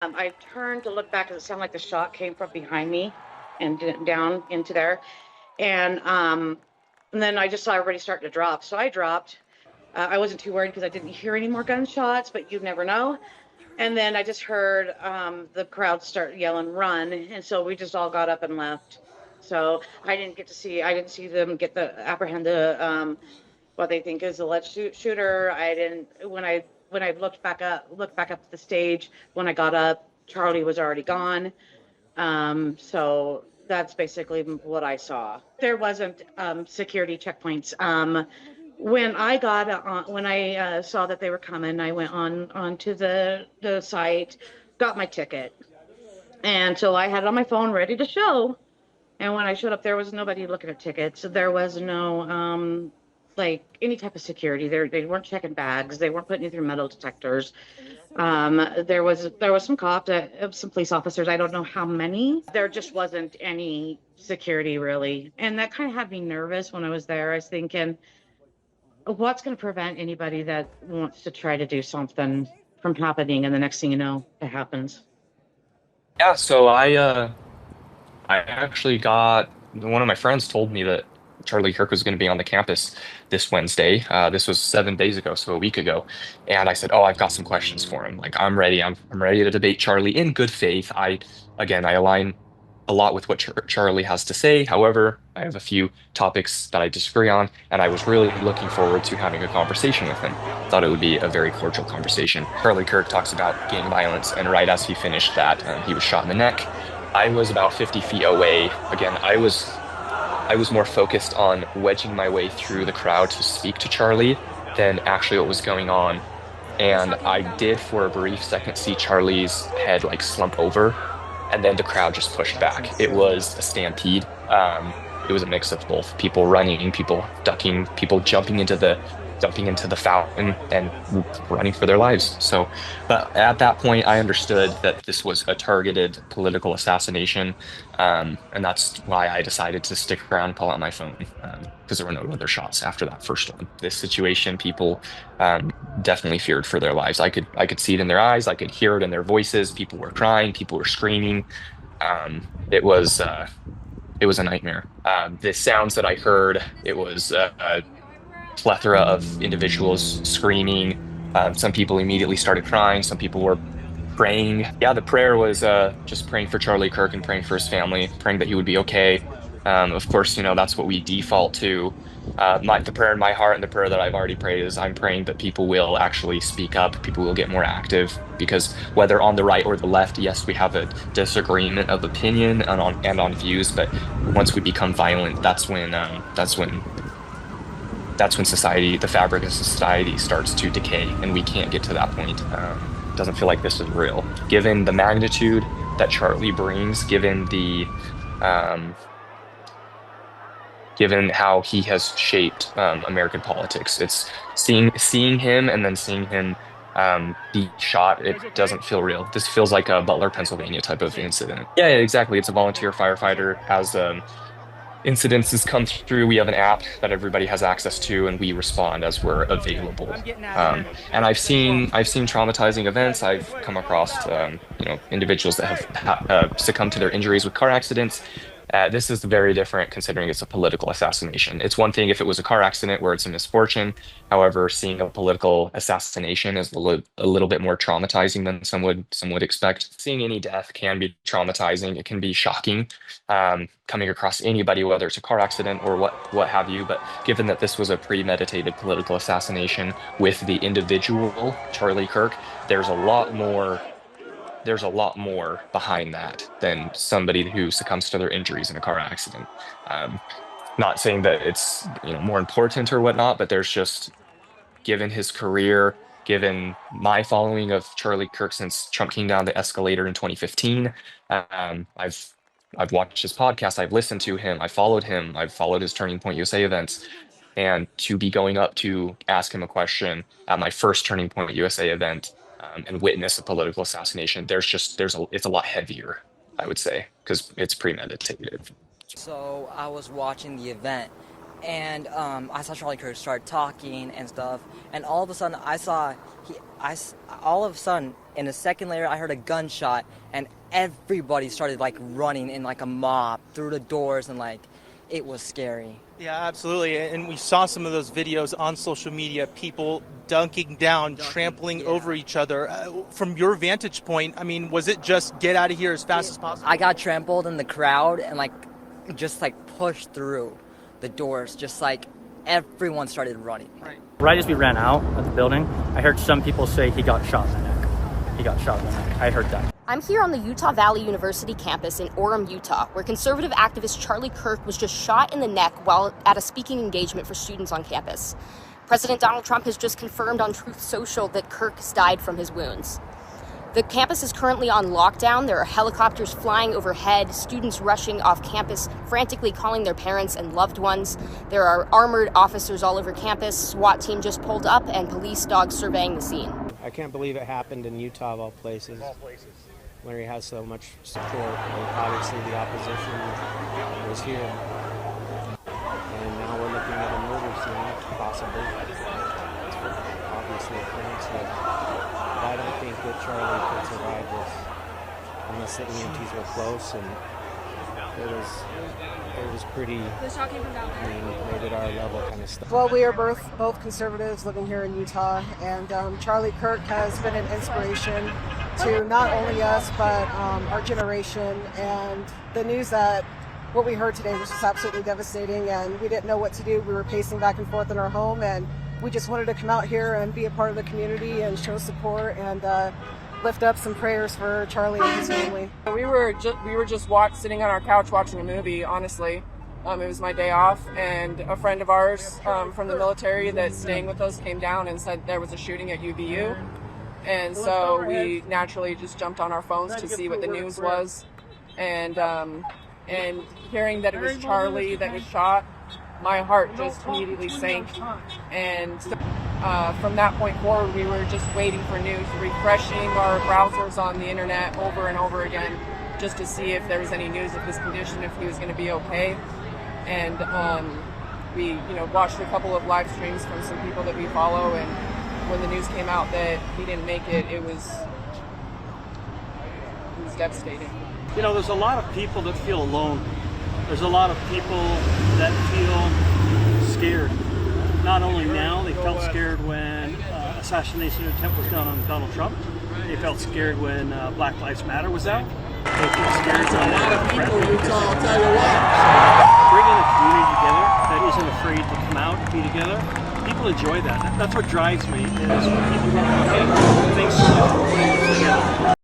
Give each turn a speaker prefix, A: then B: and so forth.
A: I turned to look back because it sounded like the shot came from behind me and down into there. And then I just saw everybody starting to drop. So I dropped. I wasn't too worried because I didn't hear any more gunshots, but you never know. And then I just heard the crowd start yelling, "Run!" And so we just all got up and left. So I didn't see them get apprehend what they think is the alleged shooter. I didn't when I looked back up to the stage. When I got up, Charlie was already gone. So that's basically what I saw. There wasn't security checkpoints. When I saw that they were coming, I went onto the site, got my ticket, and so I had it on my phone ready to show. And when I showed up, there was nobody looking at tickets. There was no like any type of security. They weren't checking bags. They weren't putting you through metal detectors. There was some cops, some police officers. I don't know how many. There just wasn't any security really, and that kind of had me nervous when I was there. I was thinking, what's going to prevent anybody that wants to try to do something from happening, and the next thing you know, it happens.
B: Yeah, so I actually got one of my friends told me that Charlie Kirk was going to be on the campus this Wednesday. This was 7 days ago, so a week ago. And I said, "Oh, I've got some questions for him. Like, I'm ready. I'm ready to debate Charlie in good faith. I align a lot with what Charlie has to say. However, I have a few topics that I disagree on, and I was really looking forward to having a conversation with him. Thought it would be a very cordial conversation. Charlie Kirk talks about gang violence, and right as he finished that, he was shot in the neck. I was about 50 feet away. Again, I was more focused on wedging my way through the crowd to speak to Charlie than actually what was going on. And I did for a brief second see Charlie's head like slump over, and then the crowd just pushed back. It was a stampede. It was a mix of both people running, people ducking, people jumping into the fountain and running for their lives. So, but at that point, I understood that this was a targeted political assassination, and that's why I decided to stick around and pull out my phone, because there were no other shots after that first one. This situation, people definitely feared for their lives. I could see it in their eyes. I could hear it in their voices. People were crying. People were screaming. It was a nightmare. The sounds that I heard, it was a plethora of individuals screaming. Some people immediately started crying. Some people were praying. Yeah, the prayer was just praying for Charlie Kirk and praying for his family, praying that he would be okay. Of course, that's what we default to. The prayer in my heart and the prayer that I've already prayed is I'm praying that people will actually speak up, people will get more active, because whether on the right or the left, yes, we have a disagreement of opinion and on views, but once we become violent, that's when society, the fabric of society starts to decay, and we can't get to that point. Doesn't feel like this is real. Given the magnitude that Charlie brings, um, given how he has shaped American politics, it's seeing him and then seeing him be shot. It doesn't feel real. This feels like a Butler, Pennsylvania type of incident. Yeah, yeah, exactly. It's a volunteer firefighter, has incidences come through. We have an app that everybody has access to, and we respond as we're available. And I've seen traumatizing events. I've come across individuals that have succumbed to their injuries with car accidents. This is very different considering it's a political assassination. It's one thing if it was a car accident where it's a misfortune. However, seeing a political assassination is a little bit more traumatizing than some would expect. Seeing any death can be traumatizing. It can be shocking, coming across anybody, whether it's a car accident or what have you. But given that this was a premeditated political assassination with the individual Charlie Kirk, there's a lot more. There's a lot more behind that than somebody who succumbs to their injuries in a car accident. Um, Not saying that it's more important or whatnot, but there's just, given his career, given my following of Charlie Kirk since Trump came down the escalator in 2015. I've watched his podcast, I've listened to him, I followed him, I've followed his Turning Point USA events, and to be going up to ask him a question at my first Turning Point USA event, and witness a political assassination, it's a lot heavier, I would say, because it's premeditated.
C: So I was watching the event, and I saw Charlie Kirk start talking and stuff, and all of a sudden in a second later I heard a gunshot, and everybody started like running in like a mob through the doors, and like it was scary.
D: Yeah, absolutely. And we saw some of those videos on social media, people dunking down, trampling over each other. From your vantage point, I mean, was it just get out of here as fast as possible?
C: I got trampled in the crowd and just pushed through the doors, just like everyone started running.
E: Right as we ran out of the building, I heard some people say he got shot in the neck. He got shot in the neck. I heard that.
F: I'm here on the Utah Valley University campus in Orem, Utah, where conservative activist Charlie Kirk was just shot in the neck while at a speaking engagement for students on campus. President Donald Trump has just confirmed on Truth Social that Kirk has died from his wounds. The campus is currently on lockdown. There are helicopters flying overhead, students rushing off campus, frantically calling their parents and loved ones. There are armored officers all over campus, SWAT team just pulled up, and police dogs surveying the scene.
G: I can't believe it happened in Utah of all places, where he has so much support. And obviously the opposition was here. And now we're looking at a murder scene, possibly. It's obviously a crime scene. But I don't think that Charlie could survive this unless the EMTs were close, and it was pretty, right at our level kind of stuff.
H: Well, we are both conservatives living here in Utah, and Charlie Kirk has been an inspiration to not only us, but our generation. And the news that what we heard today was just absolutely devastating, and we didn't know what to do. We were pacing back and forth in our home, and we just wanted to come out here and be a part of the community and show support and lift up some prayers for Charlie and his family.
I: We were just sitting on our couch watching a movie, honestly. It was my day off, and a friend of ours from the military that's staying with us came down and said there was a shooting at UVU. And so we naturally just jumped on our phones to see what the news was. And hearing that it was Charlie that was shot, my heart just immediately sank. And from that point forward, we were just waiting for news, refreshing our browsers on the internet over and over again, just to see if there was any news of his condition, if he was going to be okay. And we, watched a couple of live streams from some people that we follow, and when the news came out that he didn't make it, it was devastating.
J: There's a lot of people that feel alone. There's a lot of people that feel scared. Not only now, they felt scared when assassination attempt was done on Donald Trump. They felt scared when Black Lives Matter was out. They feel scared when a lot of people, Utah, I'll tell you what. Bringing a community together that isn't afraid to come out and be together, people enjoy that. That's what drives me, is when people go, hey, thanks so much for putting this together.